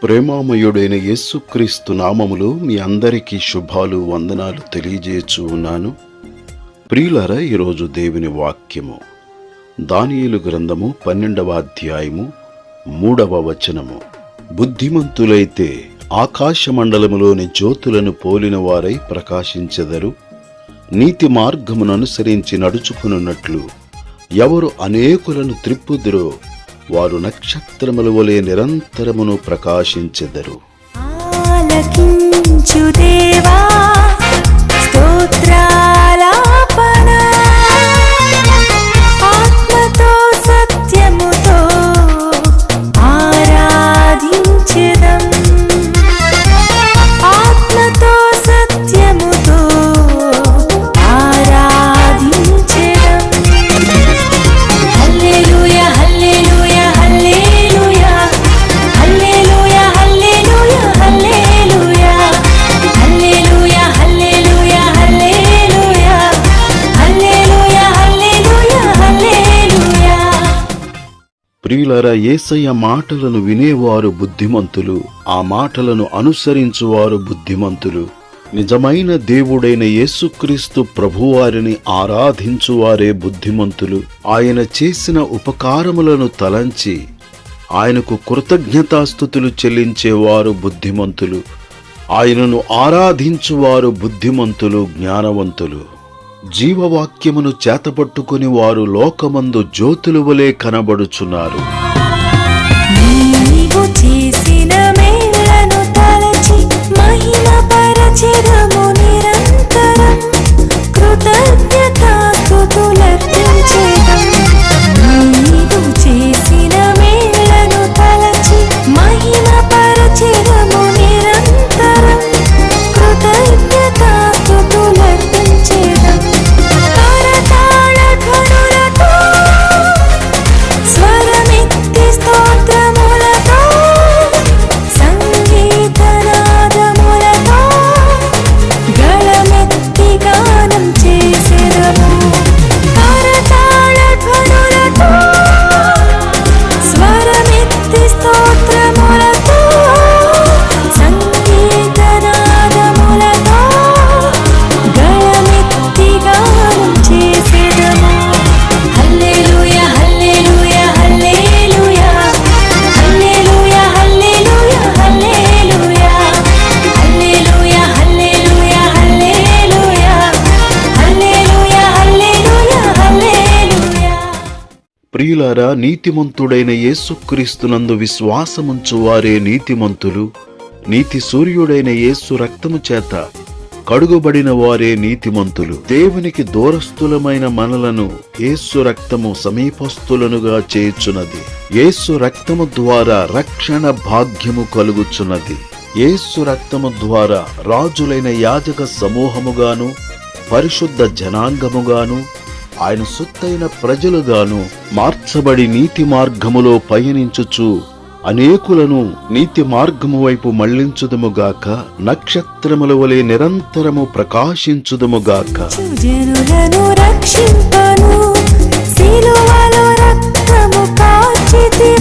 ప్రేమామయుడైన యేసుక్రీస్తు నామములో మీ అందరికీ శుభాలు వందనాలు తెలియజేయచ్చు ఉన్నాను. ప్రియులారా, ఈరోజు దేవుని వాక్యము దానియేలు గ్రంథము 12వ అధ్యాయము 3వ వచనము. బుద్ధిమంతులైతే ఆకాశమండలములోని జ్యోతులను పోలిన వారై ప్రకాశించెదరు. నీతి మార్గమును అనుసరించి నడుచుకున్నట్లు ఎవరు అనేకులను త్రిప్పుదురో వారు నక్షత్రముల వలె నిరంతరమును ప్రకాశించెదరు. ఆలకించు దేవా, స్తోత్రాలాపన, ఆత్మతో సత్యముతో ఆరాధించెదం, ఆత్మతో సత్యముతో ఆరాధించెదం. హల్లెలూయా, హల్లెలూయా, హల్లెలూయా, హల్లెలూయా, హల్లెలూయా, హల్లెలూయా, హల్లెలూయా, హల్లెలూయా, హల్లెలూయా, హల్లెలూయా, హల్లెలూయా, హల్లెలూయా. ప్రియులారా, యేసయ్య మాటలను వినేవారు బుద్ధిమంతులు, ఆ మాటలను అనుసరించువారు బుద్ధిమంతులు. నిజమైన దేవుడైన యేసుక్రీస్తు ప్రభువారిని ఆరాధించువారే బుద్ధిమంతులు. ఆయన చేసిన ఉపకారములను తలంచి ఆయనకు కృతజ్ఞతాస్తుతులు చెల్లించేవారు బుద్ధిమంతులు. ఆయనను ఆరాధించువారు బుద్ధిమంతులు, జ్ఞానవంతులు. జీవవాక్యమును చేతపట్టుకుని వారు లోకమందు జ్యోతుల వలె కనబడుచున్నారు. నీవు చేసిన మేళ్లను తలచి మహిమపరచెదము నిరంతరం, కృతజ్ఞతాస్తుతులర్పించెదం. నీవు చేసిన మేళ్లను తలచి మహిమపరచెదము నిరంతరం, కృతజ్ఞతాస్తుతులర్పించెదం. కరతాళ ధ్వనులతో, స్వరమెత్తి స్తోత్రములతో, సంగీతనాదములతో, గళమెత్తి గానం చేసెదము. కరతాళ ధ్వనులతో, స్వరమెత్తి స్తోత్రములతో, సంగీతనాదములతో, గళమెత్తి గానం చేసెదము. హల్లెలూయా, హల్లెలూయా, హల్లెలూయా, హల్లెలూయా, హల్లెలూయా, హల్లెలూయా, హల్లెలూయా, హల్లెలూయా, హల్లెలూయా, హల్లెలూయా, హల్లెలూయా, హల్లెలూయా. ప్రియులారా, నీతిమంతుడైన యేసుక్రీస్తునందు విశ్వాసముంచువారే నీతిమంతులు. నీతి సూర్యుడైన యేసు రక్తము చేత కడుగుబడిన వారే నీతిమంతులు. దేవునికి దూరస్థులమైన మనలను యేసు రక్తము సమీపస్థులనుగా చేయుచున్నది. యేసు రక్తము ద్వారా రక్షణ భాగ్యము కలుగుచున్నది. యేసు రక్తము ద్వారా రాజులైన యాజక సమూహముగాను, పరిశుద్ధ జనాంగముగాను, ఆయన సొత్తైన ప్రజలుగాను మార్చబడి నీతి మార్గములో పయనించుచు అనేకులను నీతి మార్గము వైపు మళ్లించుదుముగాక, నక్షత్రముల వలె నిరంతరము ప్రకాశించుదుముగాక. జనులను రక్షింపను, సిలువలో రక్తము కార్చితివి.